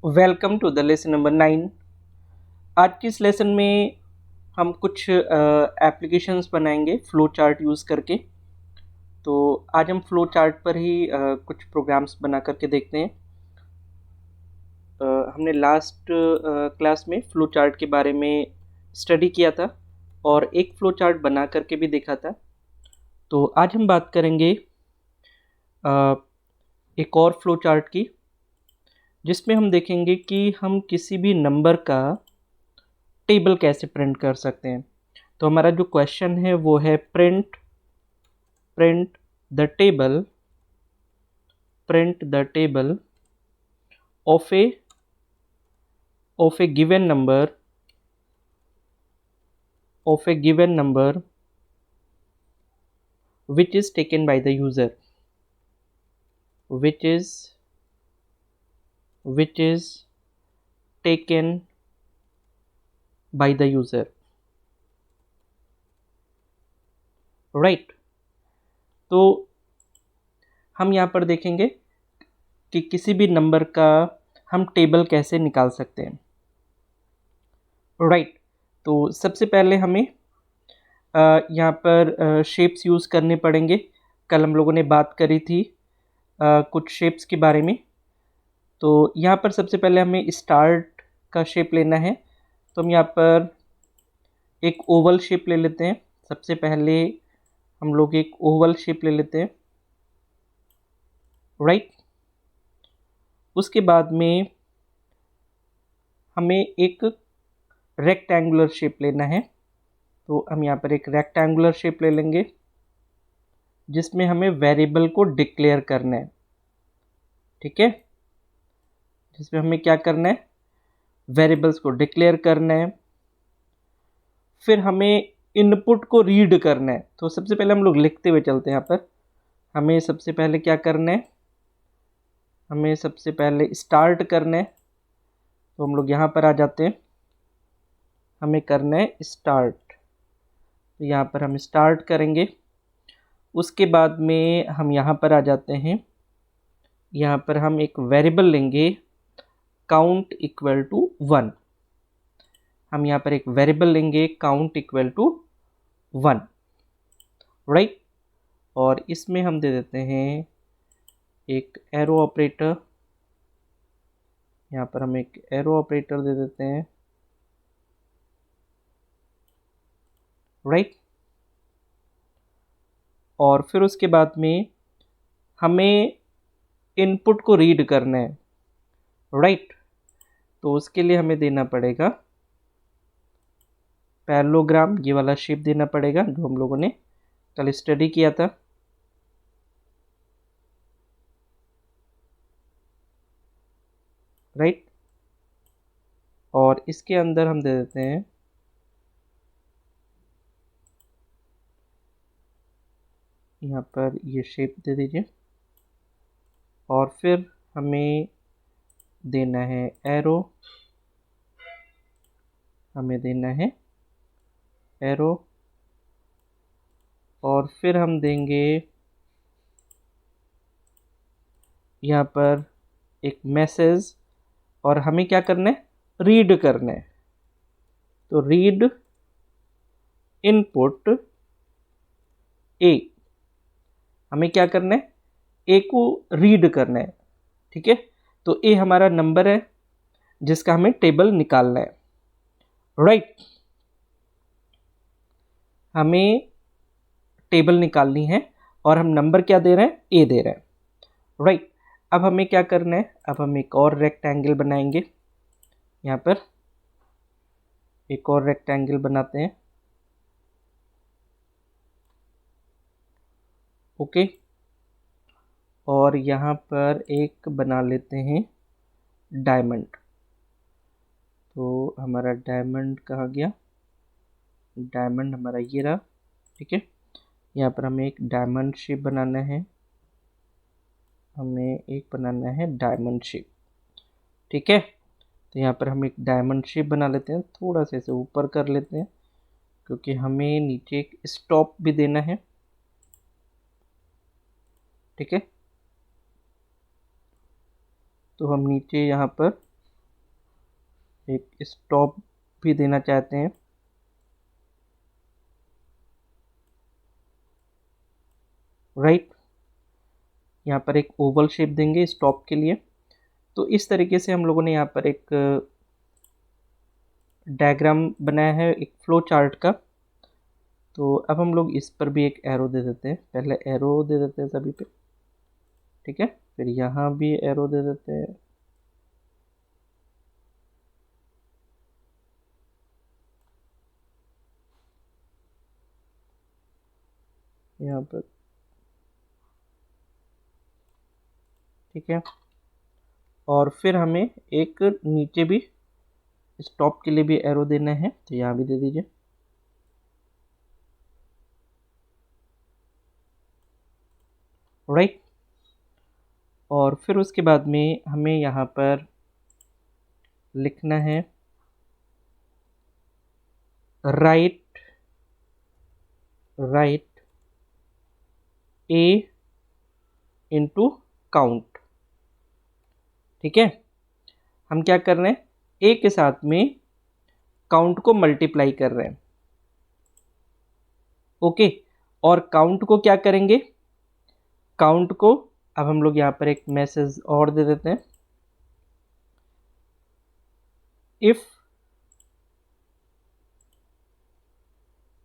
Welcome to the lesson number 9। आज की इस लेसन में हम कुछ एप्लीकेशंस बनाएंगे फ्लो चार्ट यूज़ करके। तो आज हम फ्लो चार्ट पर ही कुछ प्रोग्राम्स बना करके देखते हैं। हमने लास्ट क्लास में फ्लो चार्ट के बारे में स्टडी किया था और एक फ्लो चार्ट बना करके भी देखा था। तो आज हम बात करेंगे एक और फ्लो चार्ट की, जिसमें हम देखेंगे कि हम किसी भी नंबर का टेबल कैसे प्रिंट कर सकते हैं। तो हमारा जो क्वेश्चन है वो है print the table of A given number which is taken by the user, which is taken by the user, right? तो हम यहाँ पर देखेंगे कि किसी भी नंबर का हम टेबल कैसे निकाल सकते हैं, राइट? तो सबसे पहले हमें यहाँ पर शेप्स यूज़ करने पड़ेंगे। कल हम लोगों ने बात करी थी कुछ शेप्स के बारे में। तो यहाँ पर सबसे पहले हमें स्टार्ट का शेप लेना है। तो हम यहाँ पर एक ओवल शेप ले लेते हैं। सबसे पहले हम लोग एक ओवल शेप ले लेते हैं, राइट? उसके बाद में हमें एक रेक्टेंगुलर शेप लेना है। तो हम यहाँ पर एक रेक्टेंगुलर शेप ले लेंगे, जिसमें हमें वेरिएबल को डिक्लेयर करना है, ठीक है? जिसमें हमें क्या करना है, वेरिएबल्स को डिक्लेयर करना है। फिर हमें इनपुट को रीड करना है। तो सबसे पहले हम लोग लिखते हुए चलते हैं। यहाँ पर हमें सबसे पहले क्या करना है, हमें सबसे पहले स्टार्ट करना है। तो हम लोग यहाँ पर आ जाते हैं, हमें करना है स्टार्ट। तो यहाँ पर हम स्टार्ट करेंगे। उसके बाद में हम यहाँ पर आ जाते हैं। यहाँ पर हम एक वेरिएबल लेंगे काउंट इक्वल टू 1। हम यहाँ पर एक वेरिएबल लेंगे काउंट इक्वल टू 1, राइट? और इसमें हम दे देते हैं एक एरो ऑपरेटर। यहाँ पर हम एक एरो ऑपरेटर दे देते हैं, राइट? और फिर उसके बाद में हमें इनपुट को रीड करना है, राइट? तो उसके लिए हमें देना पड़ेगा पैरेललोग्राम, ये वाला शेप देना पड़ेगा जो हम लोगों ने कल स्टडी किया था, राइट? और इसके अंदर हम दे देते हैं यहाँ पर ये शेप दे दीजिए। और फिर हमें देना है एरो, हमें देना है एरो। और फिर हम देंगे यहाँ पर एक मैसेज, और हमें क्या करना है, रीड करना है। तो रीड इनपुट ए, हमें क्या करना है, ए को रीड करना है, ठीक है? तो ए हमारा नंबर है जिसका हमें टेबल निकालना है, राइट? हमें टेबल निकालनी है और हम नंबर क्या दे रहे हैं, ए दे रहे हैं, राइट? अब हमें क्या करना है, अब हम एक और रेक्टेंगल बनाएंगे। यहाँ पर एक और रेक्टेंगल बनाते हैं, ओके? और यहाँ पर एक बना लेते हैं डायमंड। तो हमारा डायमंड कहाँ गया, डायमंड हमारा ये रहा, ठीक है? यहाँ पर हमें एक डायमंड शेप बनाना है, हमें एक बनाना है डायमंड शेप, ठीक है? तो यहाँ पर हम एक डायमंड शेप बना लेते हैं, थोड़ा सा इसे ऊपर कर लेते हैं क्योंकि हमें नीचे एक स्टॉप भी देना है, ठीक है? तो हम नीचे यहाँ पर एक स्टॉप भी देना चाहते हैं, राइट। यहाँ पर एक ओवल शेप देंगे स्टॉप के लिए। तो इस तरीके से हम लोगों ने यहाँ पर एक डायग्राम बनाया है एक फ्लो चार्ट का। तो अब हम लोग इस पर भी एक एरो दे देते हैं, पहले एरो दे देते हैं सभी पे, ठीक है, फिर यहाँ भी एरो दे देते हैं, यहाँ पर, ठीक है। और फिर हमें एक नीचे भी स्टॉप के लिए भी एरो देना है, तो यहाँ भी दे दीजिए, राइट। और फिर उसके बाद में हमें यहाँ पर लिखना है राइट ए इंटू काउंट, ठीक है। हम क्या कर रहे हैं, ए के साथ में काउंट को मल्टीप्लाई कर रहे हैं, ओके। और काउंट को क्या करेंगे, काउंट को अब हम लोग यहाँ पर एक मैसेज और दे देते हैं, इफ,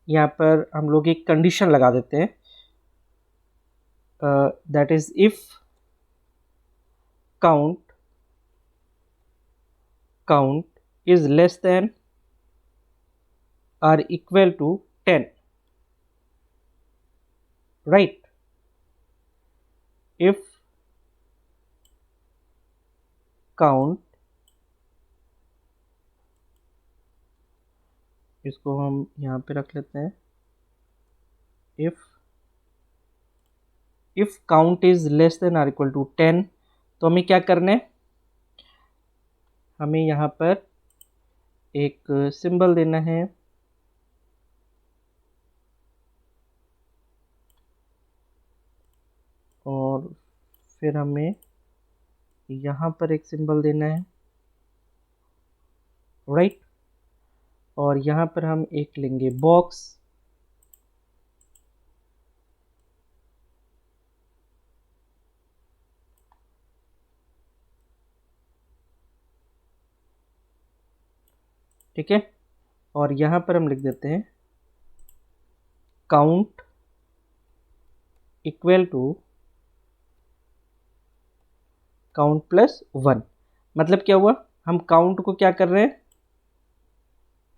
यहाँ पर हम लोग एक कंडीशन लगा देते हैं, that is if count is less than or equal to 10, right. If count, इसको हम यहाँ पे रख लेते हैं, if count is less than or equal to 10, तो हमें क्या करना है, हमें यहाँ पर एक सिंबल देना है, और फिर हमें यहाँ पर एक सिंबल देना है, राइट। और यहाँ पर हम एक लेंगे बॉक्स, ठीक है। और यहाँ पर हम लिख देते हैं count equal to count plus 1। मतलब क्या हुआ, हम काउंट को क्या कर रहे हैं,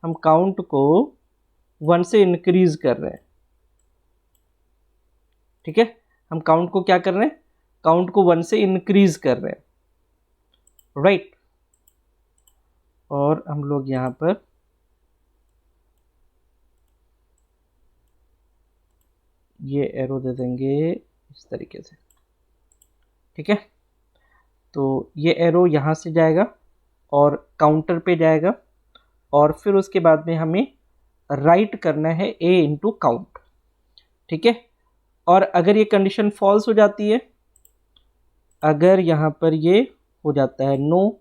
हम काउंट को 1 से इंक्रीज कर रहे हैं, ठीक है। हम काउंट को क्या कर रहे हैं, काउंट को 1 से इंक्रीज कर रहे हैं, राइट। और हम लोग यहाँ पर ये एरो दे देंगे इस तरीके से, ठीक है। तो ये एरो यहाँ से जाएगा और काउंटर पे जाएगा, और फिर उसके बाद में हमें राइट करना है ए इंटू काउंट, ठीक है। और अगर ये कंडीशन फॉल्स हो जाती है, अगर यहाँ पर ये हो जाता है नो,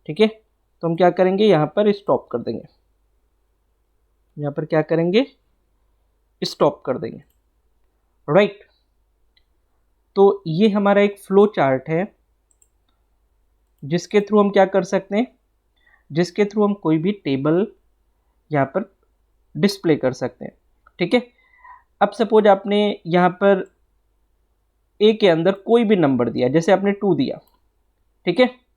ठीक है, तो हम क्या करेंगे, यहाँ पर स्टॉप कर देंगे, यहाँ पर क्या करेंगे, स्टॉप कर देंगे, राइट। तो ये हमारा एक फ्लो चार्ट है जिसके थ्रू हम क्या कर सकते हैं, जिसके थ्रू हम कोई भी टेबल यहाँ पर डिस्प्ले कर सकते हैं, ठीक है। अब सपोज आपने यहाँ पर ए के अंदर कोई भी नंबर दिया, जैसे आपने 2 दिया, ठीक है,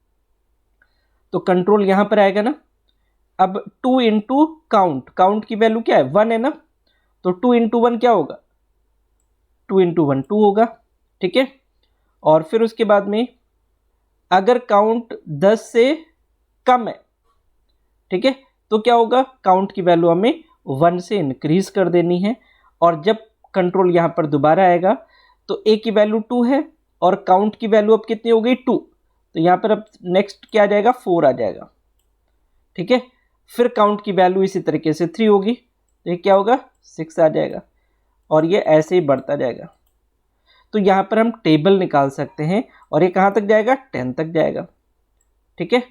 तो कंट्रोल यहाँ पर आएगा ना। अब 2 इंटू काउंट, काउंट की वैल्यू क्या है, 1 है ना, तो 2 इंटू 1 क्या होगा, 2 इंटू 1 2 होगा, ठीक है। और फिर उसके बाद में अगर काउंट 10 से कम है, ठीक है, तो क्या होगा, काउंट की वैल्यू हमें 1 से इंक्रीज कर देनी है। और जब कंट्रोल यहाँ पर दोबारा आएगा तो ए की वैल्यू 2 है और काउंट की वैल्यू अब कितनी हो गई 2, तो यहाँ पर अब नेक्स्ट क्या आ जाएगा, 4 आ जाएगा, ठीक है। फिर काउंट की वैल्यू इसी तरीके से 3 होगी, तो ये क्या होगा, 6 आ जाएगा, और ये ऐसे ही बढ़ता जाएगा। तो यहाँ पर हम टेबल निकाल सकते हैं, और ये कहाँ तक जाएगा, 10 तक जाएगा, ठीक है।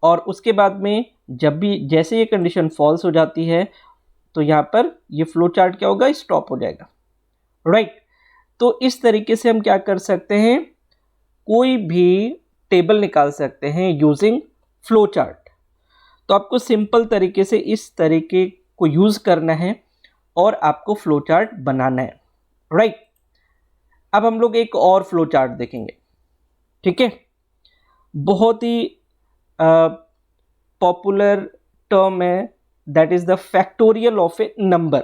और उसके बाद में जब भी जैसे ये कंडीशन फॉल्स हो जाती है तो यहाँ पर ये फ्लो चार्ट क्या होगा, स्टॉप हो जाएगा, राइट। तो इस तरीके से हम क्या कर सकते हैं, कोई भी टेबल निकाल सकते हैं यूजिंग फ्लो चार्ट। तो आपको सिंपल तरीके से इस तरीके को यूज करना है और आपको फ्लो चार्ट बनाना है, राइट। अब हम लोग एक और फ्लो चार्ट देखेंगे, ठीक है। बहुत ही पॉपुलर टर्म है, that is the factorial of A number,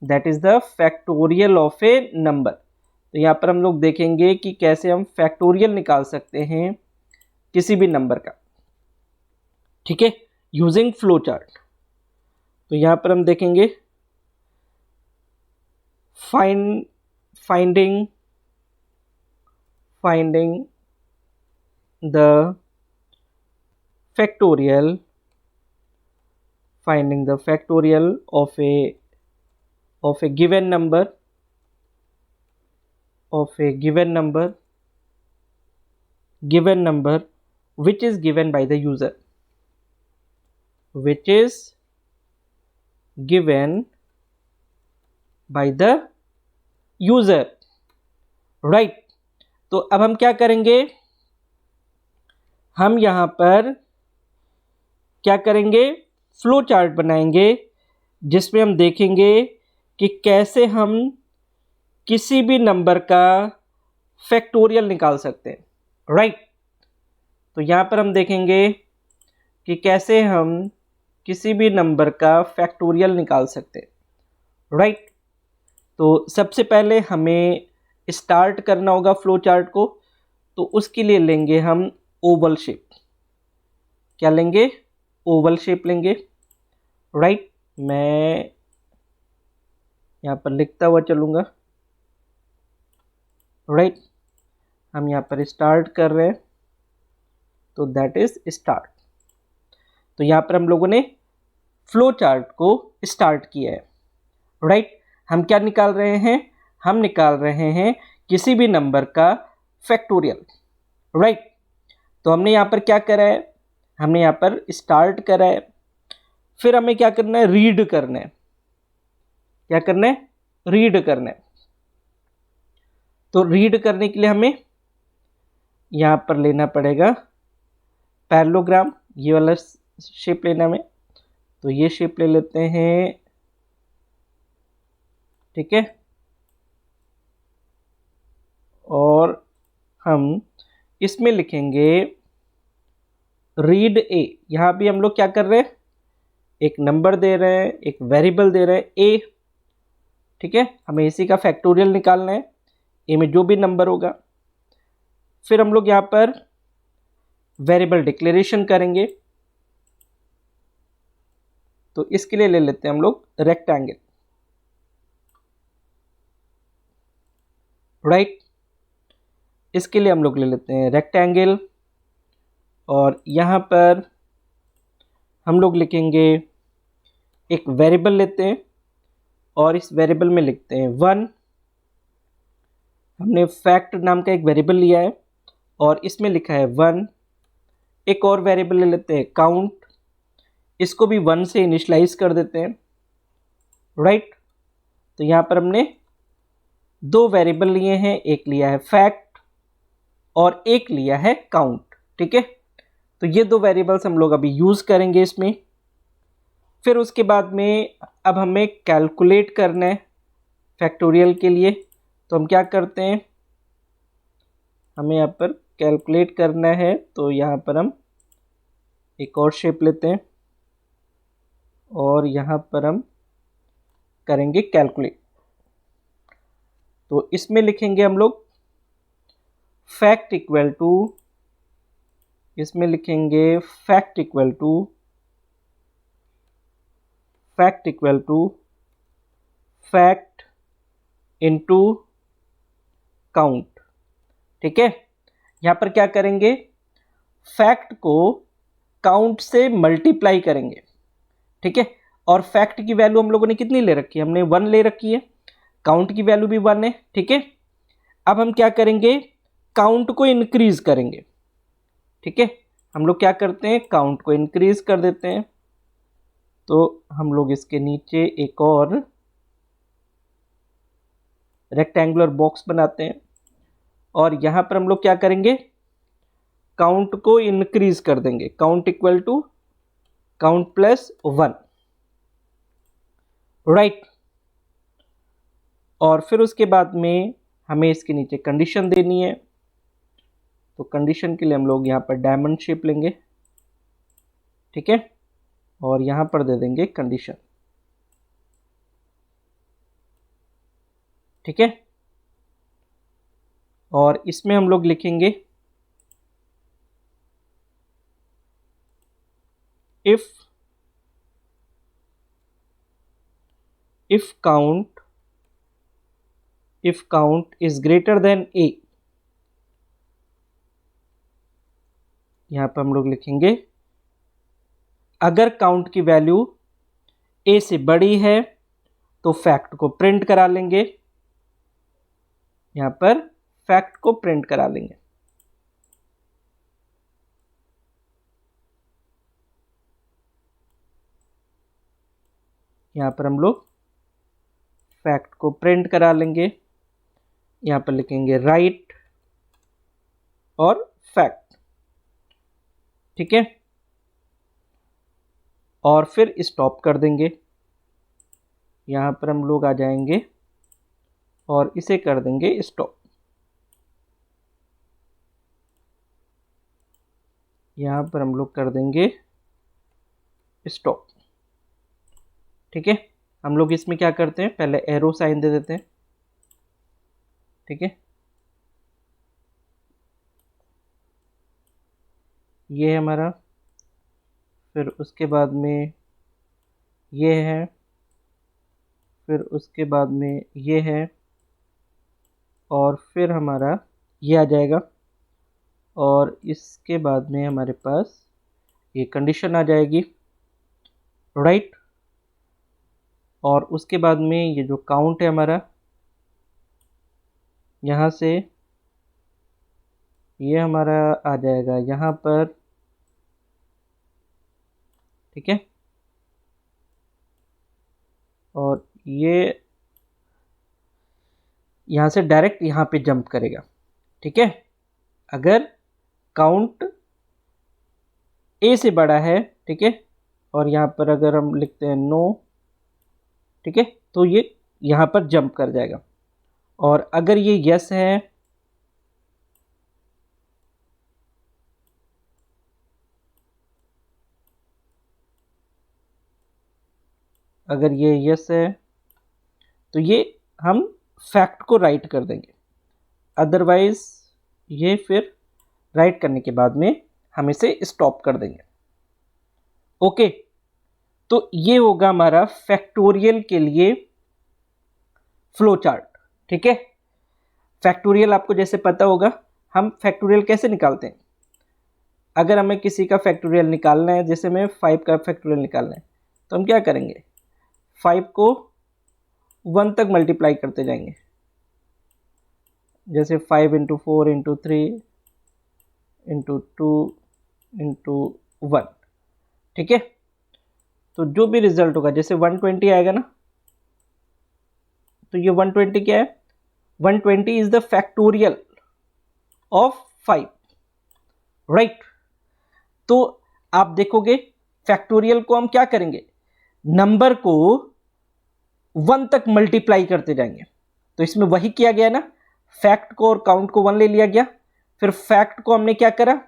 that is the factorial of A number. तो यहाँ पर हम लोग देखेंगे कि कैसे हम फैक्टोरियल निकाल सकते हैं किसी भी नंबर का, ठीक है, यूजिंग फ्लो चार्ट। तो यहाँ पर हम देखेंगे finding the factorial of a given number which is given by the user, right। तो अब हम क्या करेंगे, हम यहाँ पर क्या करेंगे, फ्लो चार्ट बनाएंगे जिसमें हम देखेंगे कि कैसे हम किसी भी नंबर का फैक्टोरियल निकाल सकते हैं, राइट। तो यहाँ पर हम देखेंगे कि कैसे हम किसी भी नंबर का फैक्टोरियल निकाल सकते हैं, राइट। तो सबसे पहले हमें स्टार्ट करना होगा फ्लो चार्ट को, तो उसके लिए लेंगे हम ओवल शेप। क्या लेंगे, ओवल शेप लेंगे, राइट। मैं यहाँ पर लिखता हुआ चलूँगा, राइट। हम यहाँ पर स्टार्ट कर रहे हैं, तो दैट इज स्टार्ट। तो यहाँ पर हम लोगों ने फ्लो चार्ट को स्टार्ट किया है, राइट। हम क्या निकाल रहे हैं, हम निकाल रहे हैं किसी भी नंबर का फैक्टोरियल, राइट। तो हमने यहाँ पर क्या करा है, हमने यहाँ पर स्टार्ट करा है, फिर हमें क्या करना है, रीड करना है। क्या करना है, रीड करना है। तो रीड करने के लिए हमें यहाँ पर लेना पड़ेगा पैरेललोग्राम, ये वाला शेप लेना हमें। तो ये शेप ले लेते हैं, ठीक है। और हम इसमें लिखेंगे रीड ए। यहाँ भी हम लोग क्या कर रहे हैं, एक नंबर दे रहे हैं, एक वेरिएबल दे रहे हैं ए, ठीक है। हमें इसी का फैक्टोरियल निकालना है, ए में जो भी नंबर होगा। फिर हम लोग यहाँ पर वेरिएबल डिक्लेरेशन करेंगे, तो इसके लिए ले लेते हैं हम लोग रेक्टेंगल, राइट। इसके लिए हम लोग ले लेते हैं रेक्टेंगल, और यहाँ पर हम लोग लिखेंगे, एक वेरिएबल लेते हैं और इस वेरिएबल में लिखते हैं 1। हमने फैक्ट नाम का एक वेरिएबल लिया है और इसमें लिखा है 1। एक और वेरिएबल ले लेते हैं काउंट, इसको भी 1 से इनिशियलाइज कर देते हैं, राइट। तो यहाँ पर हमने दो वेरिएबल लिए हैं, एक लिया है फैक्ट और एक लिया है काउंट, ठीक है। तो ये दो वेरिएबल्स हम लोग अभी यूज़ करेंगे इसमें। फिर उसके बाद में अब हमें कैलकुलेट करना है फैक्टोरियल के लिए। तो हम क्या करते हैं, हमें यहाँ पर कैलकुलेट करना है, तो यहाँ पर हम एक और शेप लेते हैं और यहाँ पर हम करेंगे कैलकुलेट। तो इसमें लिखेंगे हम लोग फैक्ट इक्वल टू, इसमें लिखेंगे fact equal to fact into count, ठीक है। यहाँ पर क्या करेंगे, फैक्ट को काउंट से मल्टीप्लाई करेंगे, ठीक है। और फैक्ट की वैल्यू हम लोगों ने कितनी ले रखी है, हमने 1 ले रखी है, काउंट की वैल्यू भी 1 है, ठीक है। अब हम क्या करेंगे, काउंट को इंक्रीज करेंगे, ठीक है, हम लोग क्या करते हैं, काउंट को इंक्रीज कर देते हैं। तो हम लोग इसके नीचे एक और रेक्टेंगुलर बॉक्स बनाते हैं और यहां पर हम लोग क्या करेंगे, काउंट को इंक्रीज कर देंगे, count equal to count plus 1, right. और फिर उसके बाद में हमें इसके नीचे कंडीशन देनी है। तो कंडीशन के लिए हम लोग यहाँ पर डायमंड शेप लेंगे, ठीक है, और यहाँ पर दे देंगे कंडीशन, ठीक है। और इसमें हम लोग लिखेंगे if count is greater than a, यहाँ पर हम लोग लिखेंगे अगर काउंट की वैल्यू a से बड़ी है तो फैक्ट को प्रिंट करा लेंगे, यहाँ पर फैक्ट को प्रिंट करा लेंगे। यहाँ पर हम लोग फैक्ट को प्रिंट करा लेंगे, यहाँ पर लिखेंगे राइट और फैक्ट, ठीक है, और फिर स्टॉप कर देंगे। यहाँ पर हम लोग आ जाएंगे और इसे कर देंगे स्टॉप। यहाँ पर हम लोग कर देंगे स्टॉप, ठीक है। हम लोग इसमें क्या करते हैं, पहले एरो साइन दे देते हैं, ठीक है, ये है हमारा, फिर उसके बाद में ये है, फिर उसके बाद में ये है, और फिर हमारा ये आ जाएगा, और इसके बाद में हमारे पास ये कंडीशन आ जाएगी, राइट। और उसके बाद में ये जो काउंट है हमारा, यहाँ से ये हमारा आ जाएगा यहाँ पर, ठीक है, और ये यहाँ से डायरेक्ट यहाँ पे जंप करेगा, ठीक है। अगर काउंट ए से बड़ा है, ठीक है, और यहाँ पर अगर हम लिखते हैं नो, ठीक है, तो ये यहाँ पर जंप कर जाएगा। और अगर ये यस है, अगर ये यस है तो ये हम फैक्ट को राइट कर देंगे, अदरवाइज ये फिर राइट करने के बाद में हम इसे स्टॉप कर देंगे, ओके। तो ये होगा हमारा फैक्टोरियल के लिए फ्लो चार्ट, ठीक है। फैक्टोरियल आपको जैसे पता होगा, हम फैक्टोरियल कैसे निकालते हैं, अगर हमें किसी का फैक्टोरियल निकालना है, जैसे हमें 5 का फैक्टोरियल निकालना है, तो हम क्या करेंगे, 5 को 1 तक मल्टीप्लाई करते जाएंगे, जैसे 5 इंटू 4 इंटू 3 इंटू 2 इंटू 1, ठीक है। तो जो भी रिजल्ट होगा, जैसे 120 आएगा ना, तो ये 120 क्या है, 120 is the factorial of 5, right. तो आप देखोगे फैक्टोरियल को हम क्या करेंगे, नंबर को 1 तक मल्टीप्लाई करते जाएंगे। तो इसमें वही किया गया ना, फैक्ट को और काउंट को 1 ले लिया गया, फिर फैक्ट को हमने क्या करा,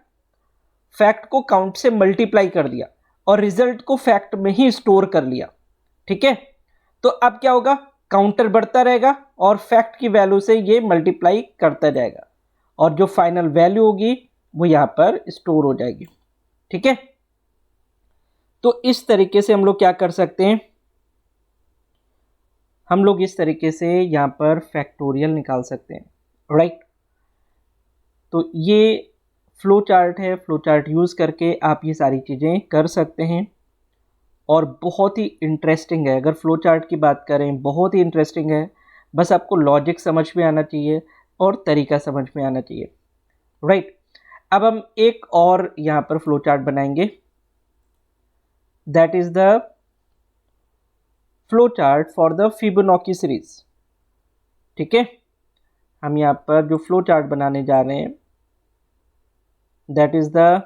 फैक्ट को काउंट से मल्टीप्लाई कर दिया और रिजल्ट को फैक्ट में ही स्टोर कर लिया, ठीक है। तो अब क्या होगा, काउंटर बढ़ता रहेगा और फैक्ट की वैल्यू से ये मल्टीप्लाई करता जाएगा और जो फाइनल वैल्यू होगी वो यहां पर स्टोर हो जाएगी, ठीक है। तो इस तरीके से हम लोग क्या कर सकते हैं, हम लोग इस तरीके से यहां पर फैक्टोरियल निकाल सकते हैं, राइट। तो ये फ्लो चार्ट है, फ्लो चार्ट यूज करके आप ये सारी चीजें कर सकते हैं और बहुत ही इंटरेस्टिंग है। अगर फ्लो चार्ट की बात करें, बहुत ही इंटरेस्टिंग है, बस आपको लॉजिक समझ में आना चाहिए और तरीका समझ में आना चाहिए, राइट। अब हम एक और यहाँ पर फ्लो चार्ट बनाएंगे, that is the flow chart for the Fibonacci series. ठीक है, हम यहाँ पर जो फ्लो चार्ट बनाने जा रहे हैं that is the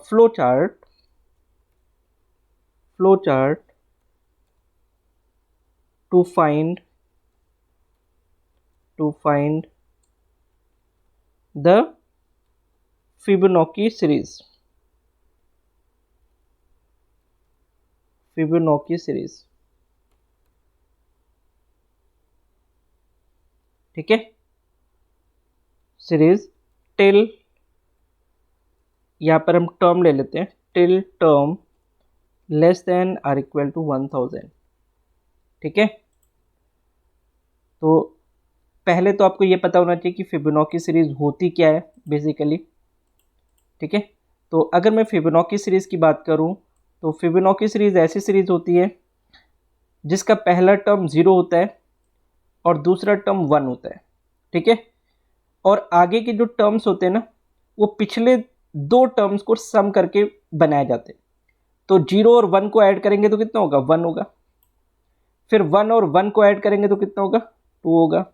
flow chart to find the Fibonacci series। ठीक है, सीरीज टिल, यहाँ पर हम टर्म ले लेते हैं, till term less than or equal to 1000। ठीक है, तो पहले तो आपको ये पता होना चाहिए कि फिबोनाची सीरीज होती क्या है बेसिकली। ठीक है, तो अगर मैं फिबोनाची सीरीज की बात करूं तो फिबोनाची सीरीज ऐसी सीरीज होती है जिसका पहला टर्म 0 होता है और दूसरा टर्म 1 होता है। ठीक है, और आगे के जो टर्म्स होते हैं ना वो पिछले दो टर्म्स को सम करके बनाए जाते हैं। तो 0 और 1 को ऐड करेंगे तो कितना होगा, 1 होगा। फिर 1 और 1 को ऐड करेंगे तो कितना होगा, 2 होगा।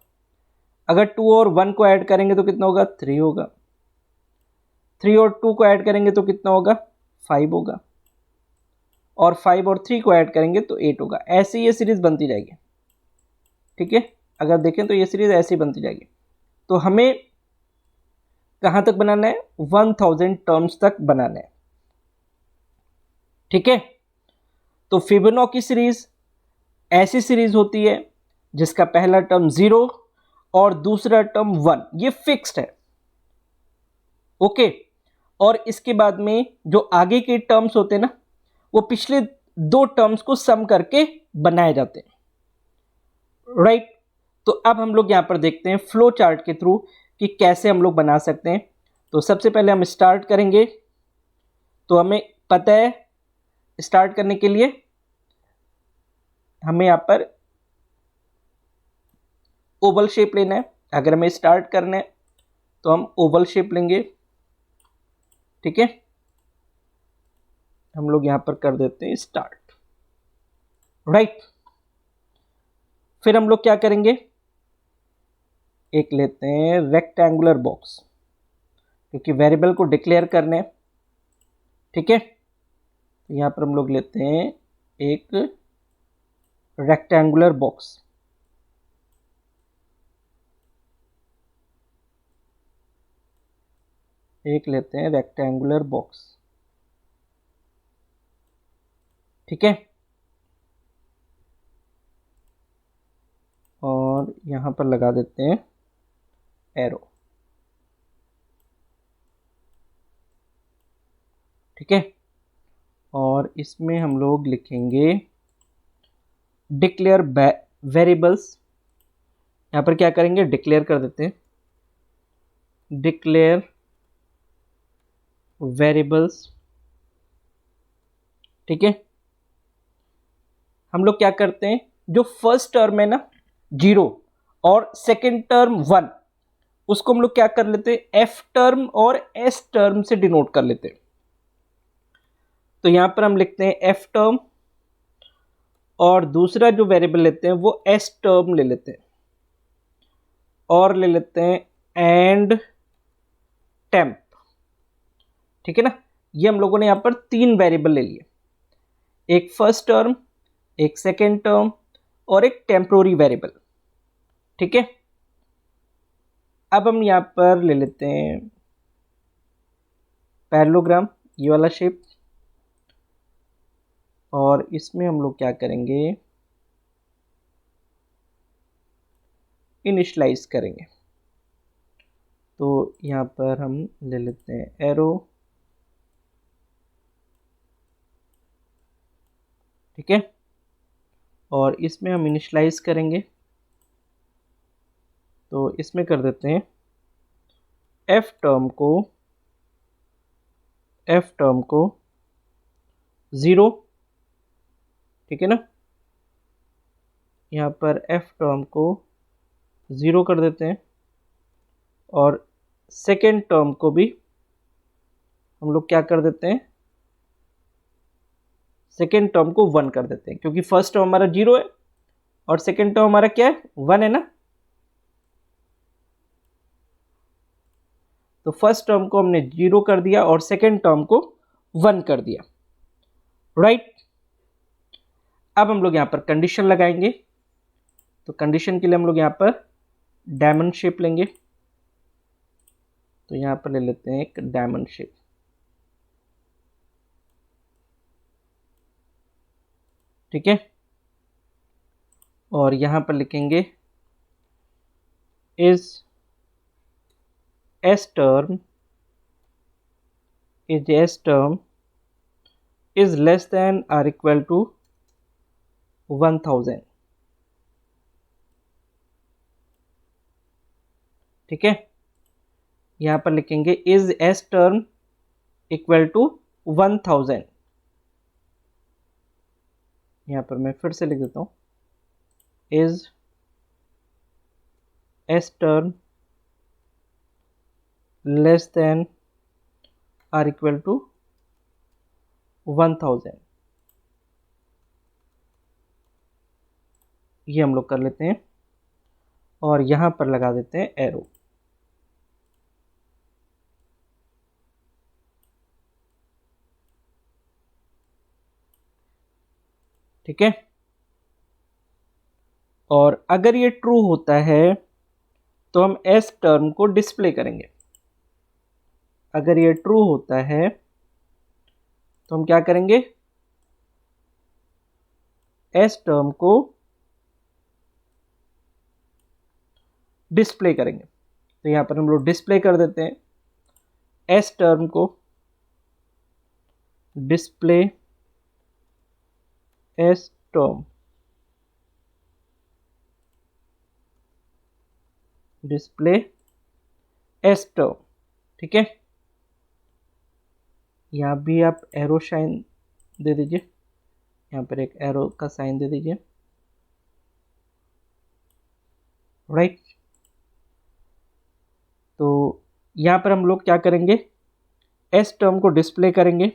अगर 2 और 1 को ऐड करेंगे तो कितना होगा, 3 होगा। 3 और 2 को ऐड करेंगे तो कितना होगा, 5 होगा। और 5 और 3 को ऐड करेंगे तो 8 होगा। ऐसे ये सीरीज बनती जाएगी। ठीक है, अगर देखें तो ये सीरीज ऐसे ही बनती जाएगी। तो हमें कहाँ तक बनाना है, 1000 टर्म्स तक बनाना है। ठीक है, तो फिबोनाची सीरीज ऐसी सीरीज होती है जिसका पहला टर्म 0 और दूसरा टर्म 1, ये फिक्स्ड है। ओके, और इसके बाद में जो आगे के टर्म्स होते हैं ना वो पिछले दो टर्म्स को सम करके बनाए जाते हैं। राइट, तो अब हम लोग यहां पर देखते हैं फ्लो चार्ट के थ्रू कि कैसे हम लोग बना सकते हैं। तो सबसे पहले हम स्टार्ट करेंगे। तो हमें पता है स्टार्ट करने के लिए हमें यहां पर ओवल शेप लेना है। अगर हमें स्टार्ट करना है तो हम ओवल शेप लेंगे। ठीक है, हम लोग यहां पर कर देते हैं स्टार्ट। राइट, फिर हम लोग क्या करेंगे, एक लेते हैं रेक्टेंगुलर बॉक्स, क्योंकि वेरिएबल को डिक्लेयर करने। ठीक है, तो यहां पर हम लोग लेते हैं एक रेक्टेंगुलर बॉक्स। एक लेते हैं रेक्टेंगुलर बॉक्स। ठीक है, और यहां पर लगा देते हैं एरो। ठीक है, और इसमें हम लोग लिखेंगे डिक्लेयर वेरिएबल्स। यहां पर क्या करेंगे, डिक्लेयर कर देते हैं, डिक्लेयर वेरिएबल्स। ठीक है, हम लोग क्या करते हैं, जो फर्स्ट टर्म है ना 0 और सेकेंड टर्म 1, उसको हम लोग क्या कर लेते हैं, एफ टर्म और एस टर्म से डिनोट कर लेते हैं। तो यहां पर हम लिखते हैं एफ टर्म और दूसरा जो वेरिएबल लेते हैं वो एस टर्म ले लेते हैं, और ले लेते हैं एंड टेम्प। ठीक है ना, ये हम लोगों ने यहां पर 3 वेरिएबल ले लिए, एक फर्स्ट टर्म, एक सेकेंड टर्म और एक टेम्पोररी वेरिएबल। ठीक है, अब हम यहां पर ले लेते हैं पैरेललोग्राम, ये वाला शेप, और इसमें हम लोग क्या करेंगे, इनिशियलाइज करेंगे। तो यहां पर हम ले लेते हैं एरो। ठीक है, और इसमें हम इनिशियलाइज करेंगे। तो इसमें कर देते हैं एफ टर्म को 0। ठीक है ना, यहाँ पर एफ टर्म को 0 कर देते हैं, और सेकेंड टर्म को भी हम लोग क्या कर देते हैं, सेकेंड टर्म को 1 कर देते हैं, क्योंकि फर्स्ट टर्म हमारा 0 है और सेकेंड टर्म हमारा क्या है, 1 है ना। तो फर्स्ट टर्म को हमने 0 कर दिया और सेकेंड टर्म को 1 कर दिया, राइट। अब हम लोग यहां पर कंडीशन लगाएंगे। तो कंडीशन के लिए हम लोग यहां पर डायमंड शेप लेंगे। तो यहां पर ले लेते हैं एक डायमंड शेप, ठीक है। और यहां पर लिखेंगे is S term is less than or equal to 1000, ठीक है। यहां पर लिखेंगे is S term equal to 1000। यहां पर मैं फिर से लिख देता हूं, is S term less than or equal to 1000। ये हम लोग कर लेते हैं और यहां पर लगा देते हैं एरो, ठीक है। और अगर ये ट्रू होता है तो हम एस टर्म को डिस्प्ले करेंगे। अगर ये ट्रू होता है तो हम क्या करेंगे, एस टर्म को डिस्प्ले करेंगे। तो यहां पर हम लोग डिस्प्ले कर देते हैं, एस टर्म को display S term, display S term, ठीक है। यहां भी आप एरो साइन दे दीजिए, यहां पर एक एरो का साइन दे दीजिए, राइट। तो यहां पर हम लोग क्या करेंगे, एस टर्म को डिस्प्ले करेंगे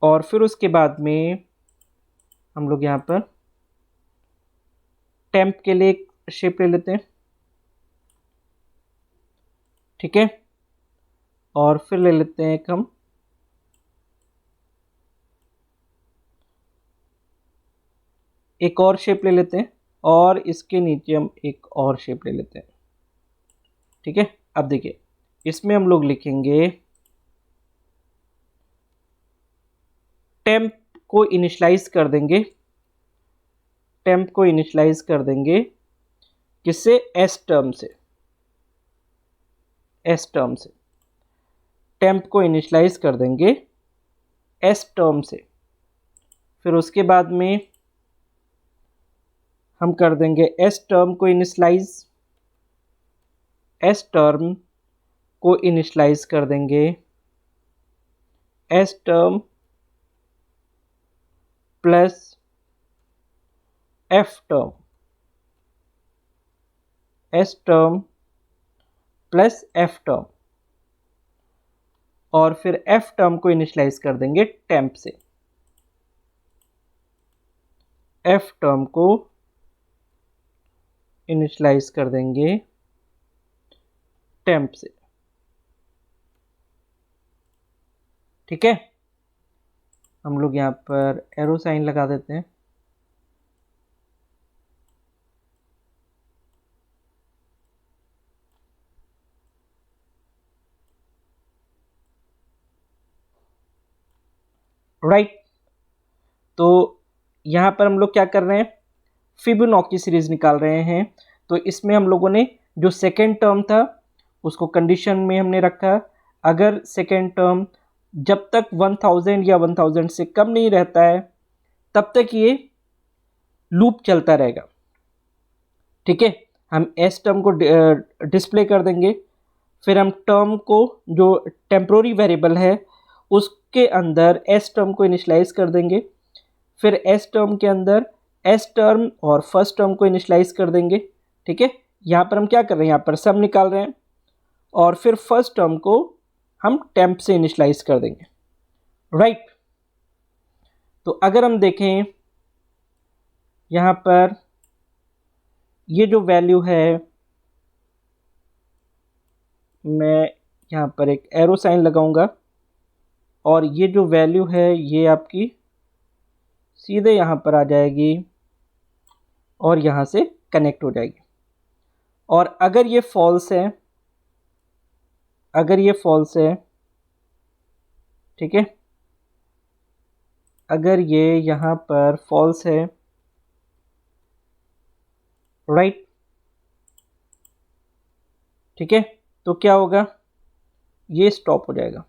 और फिर उसके बाद में हम लोग यहां पर टेम्प के लिए एक शेप ले लेते हैं, ठीक है। और फिर ले लेते हैं एक हम एक और शेप ले लेते हैं और इसके नीचे हम एक और शेप ले लेते हैं, ठीक है। अब देखिए इसमें हम लोग लिखेंगे टेम्प को इनिशियलाइज कर देंगे, टेम्प को इनिशियलाइज कर देंगे किससे, एस टर्म से, एस टर्म से टेम्प को इनिशियलाइज कर देंगे एस टर्म से। फिर उसके बाद में हम कर देंगे एस टर्म को इनिशियलाइज, एस टर्म को इनिशियलाइज कर देंगे S term plus F term, S term plus F term. और फिर एफ टर्म को इनिशियलाइज कर देंगे टेम्प से, एफ टर्म को इनिशियलाइज कर देंगे टेम्प से, ठीक है। हम लोग यहां पर एरो साइन लगा देते हैं, राइट। तो यहां पर हम लोग क्या कर रहे हैं, फिबोनाची सीरीज निकाल रहे हैं। तो इसमें हम लोगों ने जो सेकेंड टर्म था उसको कंडीशन में हमने रखा, अगर सेकेंड टर्म जब तक 1000 या 1000 से कम नहीं रहता है तब तक ये लूप चलता रहेगा, ठीक है। हम एस टर्म को डिस्प्ले कर देंगे, फिर हम टर्म को जो टेम्पोररी वेरिएबल है उसके अंदर एस टर्म को इनिशियलाइज कर देंगे, फिर एस टर्म के अंदर एस टर्म और फर्स्ट टर्म को इनिशियलाइज कर देंगे, ठीक है। यहाँ पर हम क्या कर रहे हैं, यहाँ पर सम निकाल रहे हैं और फिर फर्स्ट टर्म को हम टेम्प से इनिशलाइज कर देंगे, राइट। तो अगर हम देखें यहाँ पर ये जो वैल्यू है, मैं यहाँ पर एक एरो साइन लगाऊंगा और ये जो वैल्यू है ये आपकी सीधे यहाँ पर आ जाएगी और यहाँ से कनेक्ट हो जाएगी। और अगर ये फॉल्स है, अगर ये फॉल्स है, ठीक है, अगर ये यहाँ पर फॉल्स है, राइट, ठीक है, तो क्या होगा, ये स्टॉप हो जाएगा।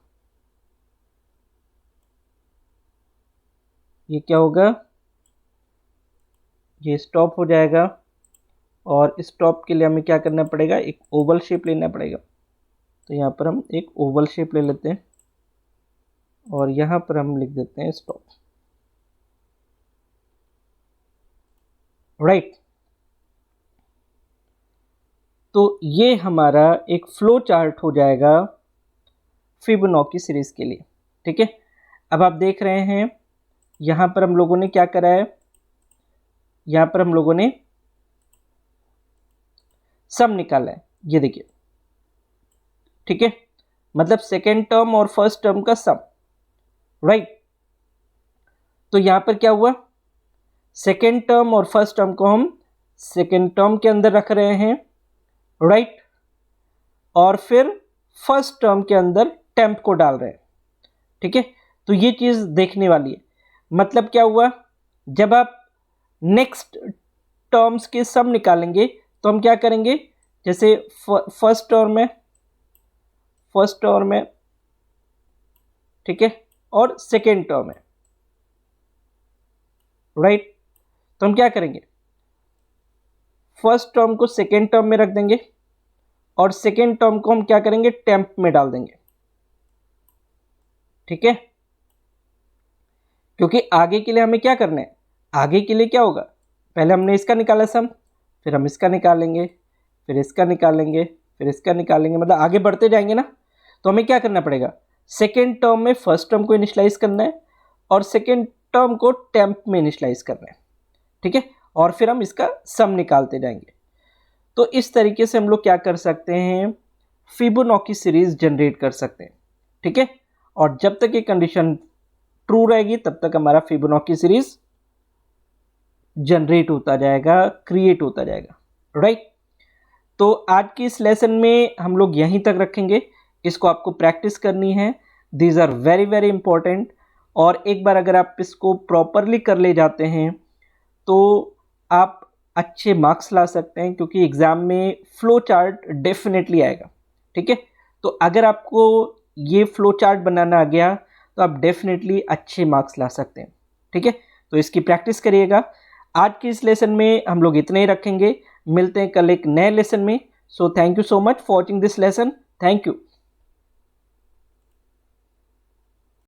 ये क्या होगा, ये स्टॉप हो जाएगा। और स्टॉप के लिए हमें क्या करना पड़ेगा, एक ओवल शेप लेना पड़ेगा। तो यहाँ पर हम एक ओवल शेप ले लेते हैं और यहाँ पर हम लिख देते हैं स्टॉप, राइट। तो ये हमारा एक फ्लो चार्ट हो जाएगा फिबोनाची सीरीज के लिए, ठीक है। अब आप देख रहे हैं यहाँ पर हम लोगों ने क्या करा है, यहाँ पर हम लोगों ने सम निकाला है, ये देखिए, ठीक है, मतलब सेकेंड टर्म और फर्स्ट टर्म का सम, राइट। तो यहाँ पर क्या हुआ, सेकेंड टर्म और फर्स्ट टर्म को हम सेकेंड टर्म के अंदर रख रहे हैं, राइट, और फिर फर्स्ट टर्म के अंदर टेम्प को डाल रहे हैं, ठीक है। तो ये चीज़ देखने वाली है। मतलब क्या हुआ, जब आप नेक्स्ट टर्म्स के सम निकालेंगे तो हम क्या करेंगे, जैसे फर्स्ट टर्म है, ठीक है, और सेकेंड टर्म है, राइट। तो हम क्या करेंगे, फर्स्ट टर्म को सेकेंड टर्म में रख देंगे और सेकेंड टर्म को हम क्या करेंगे, टेम्प में डाल देंगे, ठीक है। क्योंकि आगे के लिए हमें क्या करना है, आगे के लिए क्या होगा, पहले हमने इसका निकाला सम, फिर हम इसका निकालेंगे, फिर इसका निकालेंगे, फिर इसका निकालेंगे, मतलब आगे बढ़ते जाएंगे ना। तो हमें क्या करना पड़ेगा, सेकेंड टर्म में फर्स्ट टर्म को इनिशलाइज करना है और सेकेंड टर्म को टेम्प में इनिशलाइज करना है, ठीक है, और फिर हम इसका सम निकालते जाएंगे। तो इस तरीके से हम लोग क्या कर सकते हैं, फिबोनाची सीरीज जनरेट कर सकते हैं, ठीक है। और जब तक ये कंडीशन ट्रू रहेगी तब तक हमारा फिबोनाची सीरीज जनरेट होता जाएगा, क्रिएट होता जाएगा, राइट। तो आज की इस लेसन में हम लोग यहीं तक रखेंगे, इसको आपको प्रैक्टिस करनी है, these are very very important. और एक बार अगर आप इसको प्रॉपरली कर ले जाते हैं तो आप अच्छे मार्क्स ला सकते हैं, क्योंकि एग्ज़ाम में फ्लो चार्ट डेफिनेटली आएगा, ठीक है। तो अगर आपको ये फ्लो चार्ट बनाना आ गया तो आप डेफिनेटली अच्छे मार्क्स ला सकते हैं, ठीक है। तो इसकी प्रैक्टिस करिएगा। आज की इस लेसन में हम लोग इतने ही रखेंगे, मिलते हैं कल एक नए लेसन में। So thank you so much for watching this lesson, thank you.